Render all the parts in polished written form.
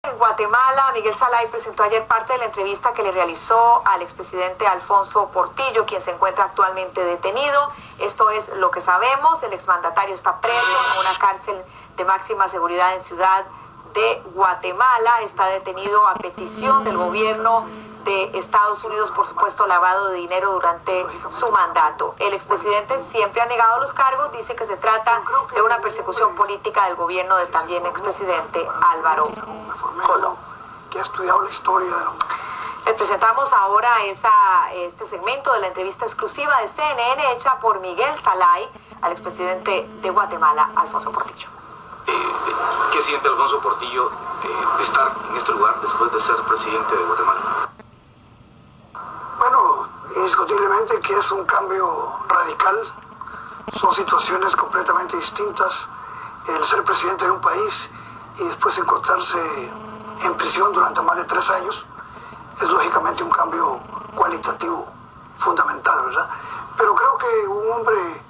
En Guatemala, Miguel Zelay presentó ayer parte de la entrevista que le realizó al expresidente Alfonso Portillo, quien se encuentra actualmente detenido. Esto es lo que sabemos. El exmandatario está preso en una cárcel de máxima seguridad en Ciudad de Guatemala. Está detenido a petición del gobierno de Estados Unidos, por supuesto, lavado de dinero durante su mandato. El expresidente siempre ha negado los cargos, dice que se trata de una persecución política del gobierno del también expresidente Álvaro Colón. Que ha estudiado la historia de la... Les presentamos ahora este segmento de la entrevista exclusiva de CNN hecha por Miguel Zelay al expresidente de Guatemala, Alfonso Portillo. ¿Qué siente Alfonso Portillo de estar en este lugar después de ser presidente de Guatemala? Bueno, indiscutiblemente que es un cambio radical. Son situaciones completamente distintas. El ser presidente de un país y después encontrarse en prisión durante más de 3 años es lógicamente un cambio cualitativo fundamental, ¿verdad? Pero creo que un hombre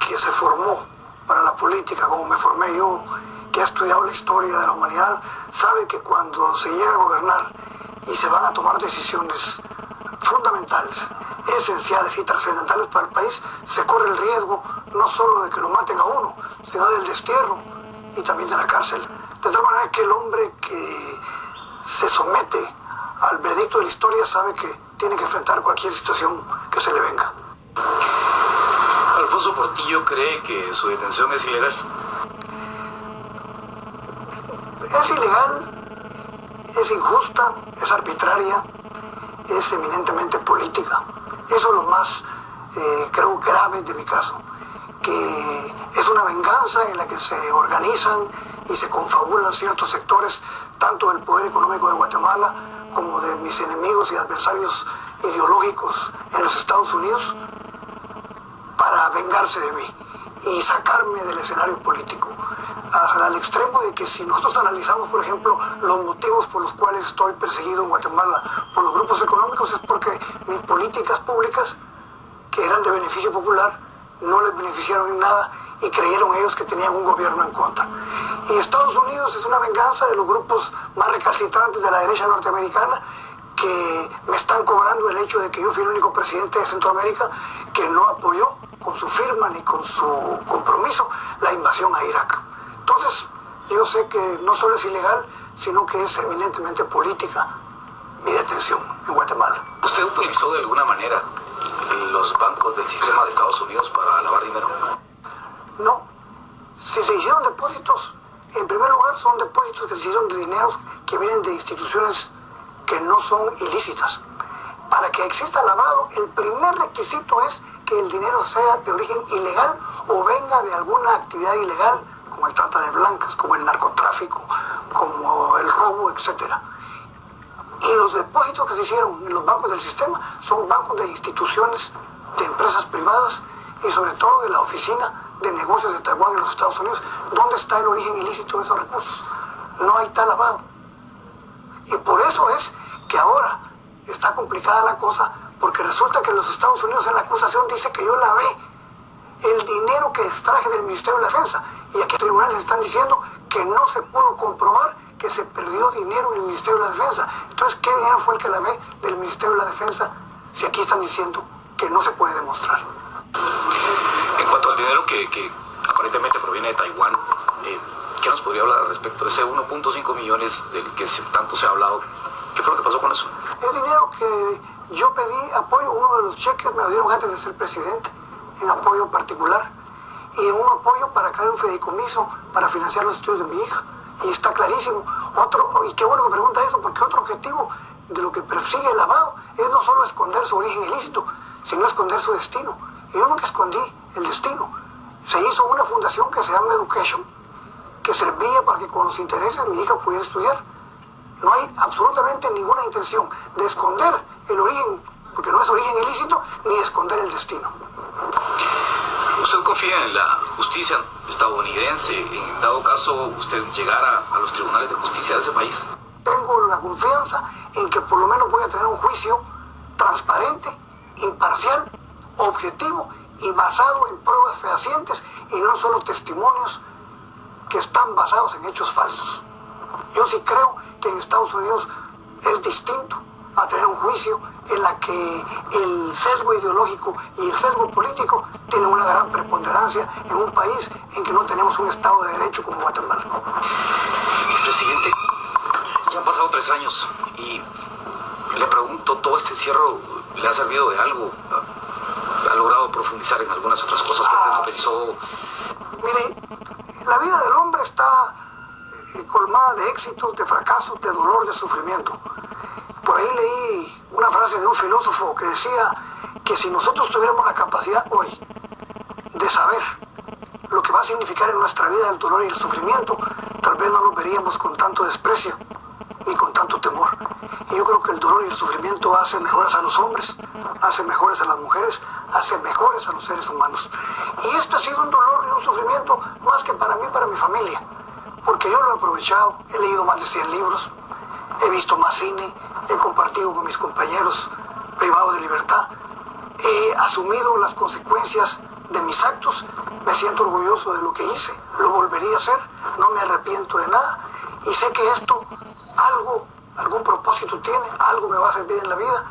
que se formó para la política, como me formé yo, que ha estudiado la historia de la humanidad, sabe que cuando se llega a gobernar y se van a tomar decisiones fundamentales, esenciales y trascendentales para el país, se corre el riesgo no solo de que lo maten a uno, sino del destierro y también de la cárcel. De tal manera que el hombre que se somete al veredicto de la historia sabe que tiene que enfrentar cualquier situación que se le venga. ¿Alfonso Portillo cree que su detención es ilegal? Es ilegal, es injusta, es arbitraria, es eminentemente política. Eso es lo más, creo, grave de mi caso, que es una venganza en la que se organizan y se confabulan ciertos sectores, tanto del poder económico de Guatemala como de mis enemigos y adversarios ideológicos en los Estados Unidos, para vengarse de mí y sacarme del escenario político, al extremo de que si nosotros analizamos, por ejemplo, los motivos por los cuales estoy perseguido en Guatemala por los grupos económicos, es porque mis políticas públicas, que eran de beneficio popular, no les beneficiaron en nada y creyeron ellos que tenían un gobierno en contra. Y Estados Unidos es una venganza de los grupos más recalcitrantes de la derecha norteamericana, que me están cobrando el hecho de que yo fui el único presidente de Centroamérica que no apoyó con su firma ni con su compromiso la invasión a Irak. Entonces, yo sé que no solo es ilegal, sino que es eminentemente política mi detención en Guatemala. ¿Usted utilizó de alguna manera los bancos del sistema de Estados Unidos para lavar dinero? No. Si se hicieron depósitos, en primer lugar son depósitos que se hicieron de dineros que vienen de instituciones que no son ilícitas. Para que exista lavado, el primer requisito es que el dinero sea de origen ilegal o venga de alguna actividad ilegal, como el trata de blancas, como el narcotráfico, como el robo, etc. Y los depósitos que se hicieron en los bancos del sistema son bancos de instituciones, de empresas privadas y sobre todo de la Oficina de Negocios de Taiwán en los Estados Unidos, donde está el origen ilícito de esos recursos. No hay tal lavado. Y por eso es que ahora está complicada la cosa, porque resulta que los Estados Unidos en la acusación dice que yo lavé el dinero que extraje del Ministerio de la Defensa. Y aquí tribunales están diciendo que no se pudo comprobar que se perdió dinero en el Ministerio de la Defensa. Entonces, ¿qué dinero fue el que lavé del Ministerio de la Defensa si aquí están diciendo que no se puede demostrar? En cuanto al dinero que aparentemente proviene de Taiwán, ¿qué nos podría hablar al respecto de ese 1.5 millones del que tanto se ha hablado? ¿Qué fue lo que pasó con eso? Es dinero que yo pedí apoyo, uno de los cheques me lo dieron antes de ser presidente, en apoyo particular, y un apoyo para crear un fideicomiso para financiar los estudios de mi hija. Y está clarísimo. Y qué bueno que pregunta eso, porque otro objetivo de lo que persigue el lavado es no solo esconder su origen ilícito, sino esconder su destino. Y yo nunca escondí el destino. Se hizo una fundación que se llama Education, que servía para que con los intereses mi hija pudiera estudiar. No hay absolutamente ninguna intención de esconder el origen, porque no es origen ilícito, ni de esconder el destino. ¿Usted confía en la justicia estadounidense, en dado caso usted llegara a los tribunales de justicia de ese país? Tengo la confianza en que por lo menos voy a tener un juicio transparente, imparcial, objetivo y basado en pruebas fehacientes y no solo testimonios que están basados en hechos falsos. Yo sí creo que en Estados Unidos es distinto a tener un juicio en la que el sesgo ideológico y el sesgo político tienen una gran preponderancia en un país en que no tenemos un Estado de Derecho como Guatemala. Expresidente, ya han pasado 3 años y le pregunto, ¿todo este encierro le ha servido de algo? ¿Ha logrado profundizar en algunas otras cosas que antes no pensó? Mire, la vida del hombre está colmada de éxitos, de fracasos, de dolor, de sufrimiento. Por ahí leí una frase de un filósofo que decía que si nosotros tuviéramos la capacidad hoy de saber lo que va a significar en nuestra vida el dolor y el sufrimiento, tal vez no lo veríamos con tanto desprecio ni con tanto temor. Y yo creo que el dolor y el sufrimiento hace mejores a los hombres, hace mejores a las mujeres, hace mejores a los seres humanos. Y este ha sido un dolor y un sufrimiento más que para mí, para mi familia, porque yo lo he aprovechado, he leído más de 100 libros, he visto más cine, he compartido con mis compañeros privados de libertad, he asumido las consecuencias de mis actos, me siento orgulloso de lo que hice, lo volvería a hacer, no me arrepiento de nada y sé que esto algún propósito tiene, algo me va a servir en la vida,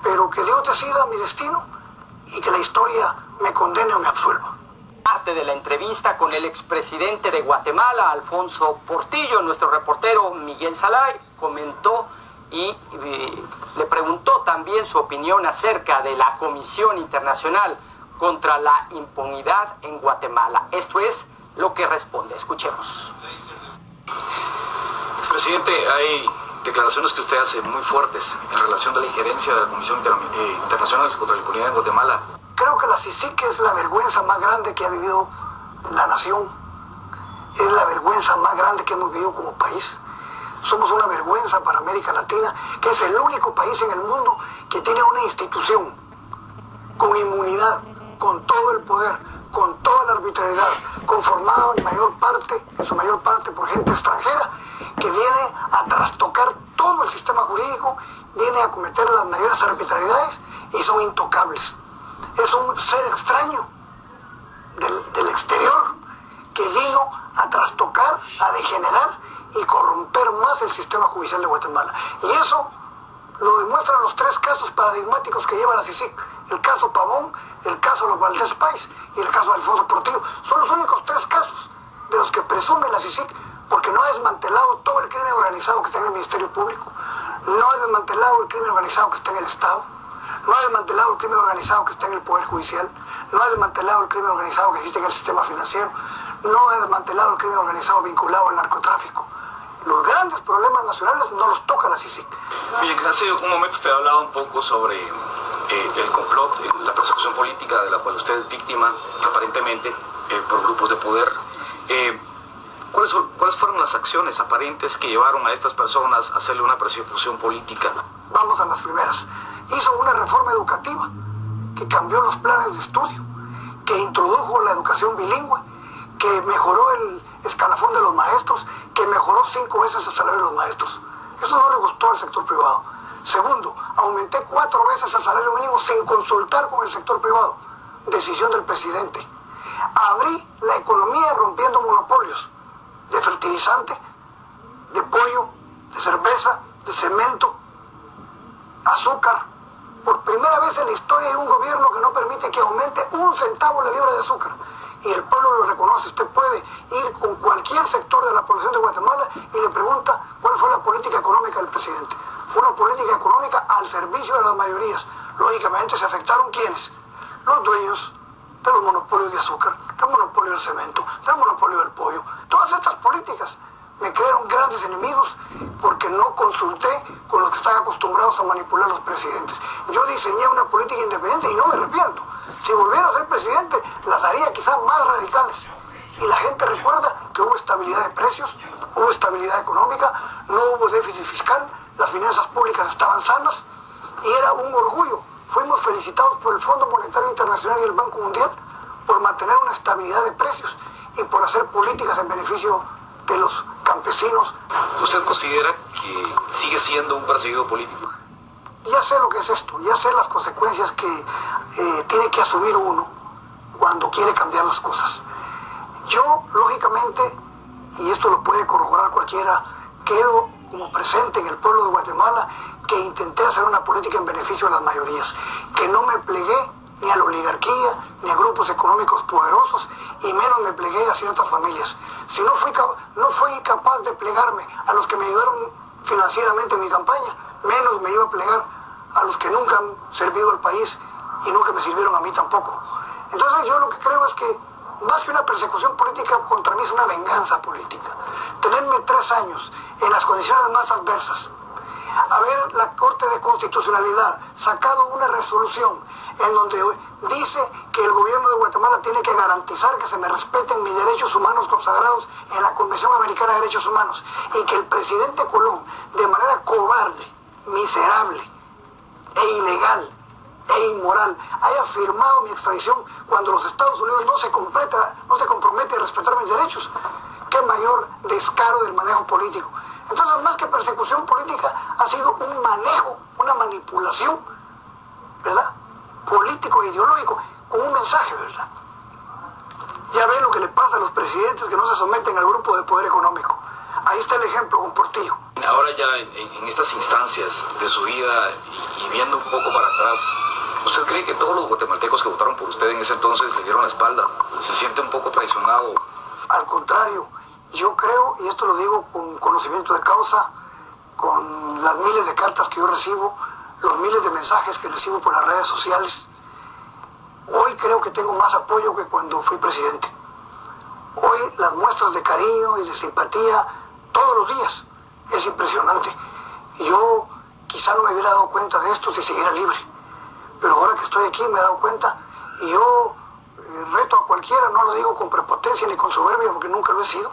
pero que Dios decida mi destino y que la historia me condene o me absuelva. Parte de la entrevista con el expresidente de Guatemala, Alfonso Portillo, nuestro reportero Miguel Salay comentó y le preguntó también su opinión acerca de la Comisión Internacional contra la Impunidad en Guatemala. Esto es lo que responde. Escuchemos. Expresidente, hay declaraciones que usted hace muy fuertes en relación a la injerencia de la Comisión Internacional contra la Impunidad en Guatemala. Creo que la CICIG es la vergüenza más grande que ha vivido la nación. Es la vergüenza más grande que hemos vivido como país. Somos una vergüenza para América Latina, que es el único país en el mundo que tiene una institución con inmunidad, con todo el poder, con toda la arbitrariedad, conformada en su mayor parte por gente extranjera, que viene a trastocar todo el sistema jurídico, viene a cometer las mayores arbitrariedades y son intocables. Es un ser extraño del exterior que vino a trastocar, a degenerar y corromper más el sistema judicial de Guatemala. Y eso lo demuestran los 3 casos paradigmáticos que lleva la CICIG. El caso Pavón, el caso Los Valdés Pais y el caso de Alfonso Portillo. Son los únicos 3 casos de los que presume la CICIG, porque no ha desmantelado todo el crimen organizado que está en el Ministerio Público, no ha desmantelado el crimen organizado que está en el Estado, no ha desmantelado el crimen organizado que está en el Poder Judicial, no ha desmantelado el crimen organizado que existe en el sistema financiero, no ha desmantelado el crimen organizado vinculado al narcotráfico. Los grandes problemas nacionales no los toca la CICIG. Bien, hace un momento usted hablaba un poco sobre el complot, la persecución política de la cual usted es víctima, aparentemente, por grupos de poder. ¿Cuáles fueron las acciones aparentes que llevaron a estas personas a hacerle una persecución política? Vamos a las primeras. Hizo una reforma educativa que cambió los planes de estudio, que introdujo la educación bilingüe, que mejoró el escalafón de los maestros, que mejoró 5 veces el salario de los maestros. Eso no le gustó al sector privado. Segundo, aumenté 4 veces el salario mínimo sin consultar con el sector privado. Decisión del presidente. Abrí la economía rompiendo monopolios de fertilizante, de pollo, de cerveza, de cemento, azúcar. Por primera vez en la historia hay un gobierno que no permite que aumente 1 centavo la libra de azúcar. Y el pueblo lo reconoce. Usted puede ir con cualquier sector de la población de Guatemala y le pregunta cuál fue la política económica del presidente. Fue una política económica al servicio de las mayorías. Lógicamente se afectaron ¿quiénes? Los dueños de los monopolios de azúcar, del monopolio del cemento, del monopolio del pollo. Todas estas políticas me crearon grandes enemigos porque no consulté con los que están acostumbrados a manipular a los presidentes. Yo diseñé una política independiente y no me arrepiento. Si volviera a ser presidente, las haría quizás más radicales. Y la gente recuerda que hubo estabilidad de precios, hubo estabilidad económica, no hubo déficit fiscal, las finanzas públicas estaban sanas y era un orgullo. Fuimos felicitados por el Fondo Monetario Internacional y el Banco Mundial por mantener una estabilidad de precios y por hacer políticas en beneficio de los campesinos. ¿Usted considera que sigue siendo un perseguido político? Ya sé lo que es esto, ya sé las consecuencias que tiene que asumir uno cuando quiere cambiar las cosas. Yo, lógicamente, y esto lo puede corroborar cualquiera quedo como presente en el pueblo de Guatemala que intenté hacer una política en beneficio de las mayorías, que no me plegué ni a la oligarquía, ni a grupos económicos poderosos, y menos me plegué a ciertas familias. Si no fui capaz de plegarme a los que me ayudaron financieramente en mi campaña, menos me iba a plegar a los que nunca han servido al país y nunca me sirvieron a mí tampoco. Entonces yo lo que creo es que más que una persecución política, contra mí es una venganza política. Tenerme 3 años en las condiciones más adversas, haber la Corte de Constitucionalidad sacado una resolución en donde dice que el gobierno de Guatemala tiene que garantizar que se me respeten mis derechos humanos consagrados en la Convención Americana de Derechos Humanos, y que el presidente Colón, de manera cobarde, miserable e ilegal e inmoral, haya firmado mi extradición cuando los Estados Unidos no se compromete a respetar mis derechos. Qué mayor descaro del manejo político. Entonces, más que persecución política, ha sido un manejo, una manipulación, ¿verdad?, político e ideológico, con un mensaje, ¿verdad? Ya ven lo que le pasa a los presidentes que no se someten al grupo de poder económico. Ahí está el ejemplo con Portillo. Ahora ya en estas instancias de su vida y viendo un poco para atrás, ¿usted cree que todos los guatemaltecos que votaron por usted en ese entonces le dieron la espalda? ¿Se siente un poco traicionado? Al contrario, yo creo, y esto lo digo con conocimiento de causa, con las miles de cartas que yo recibo, los miles de mensajes que recibo por las redes sociales, hoy creo que tengo más apoyo que cuando fui presidente. Hoy las muestras de cariño y de simpatía todos los días es impresionante. Yo quizá no me hubiera dado cuenta de esto si siguiera libre, pero ahora que estoy aquí me he dado cuenta, y yo reto a cualquiera, no lo digo con prepotencia ni con soberbia, porque nunca lo he sido,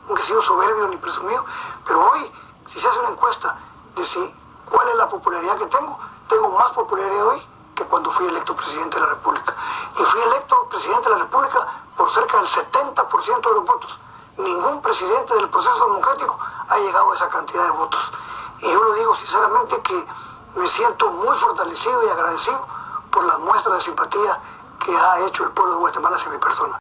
nunca he sido soberbio ni presumido, pero hoy, si se hace una encuesta de cuál es la popularidad que tengo más popularidad hoy que cuando fui electo presidente de la República. Y fui electo presidente de la República por cerca del 70% de los votos. Ningún presidente del proceso democrático ha llegado a esa cantidad de votos. Y yo lo digo sinceramente que me siento muy fortalecido y agradecido por las muestras de simpatía que ha hecho el pueblo de Guatemala hacia mi persona.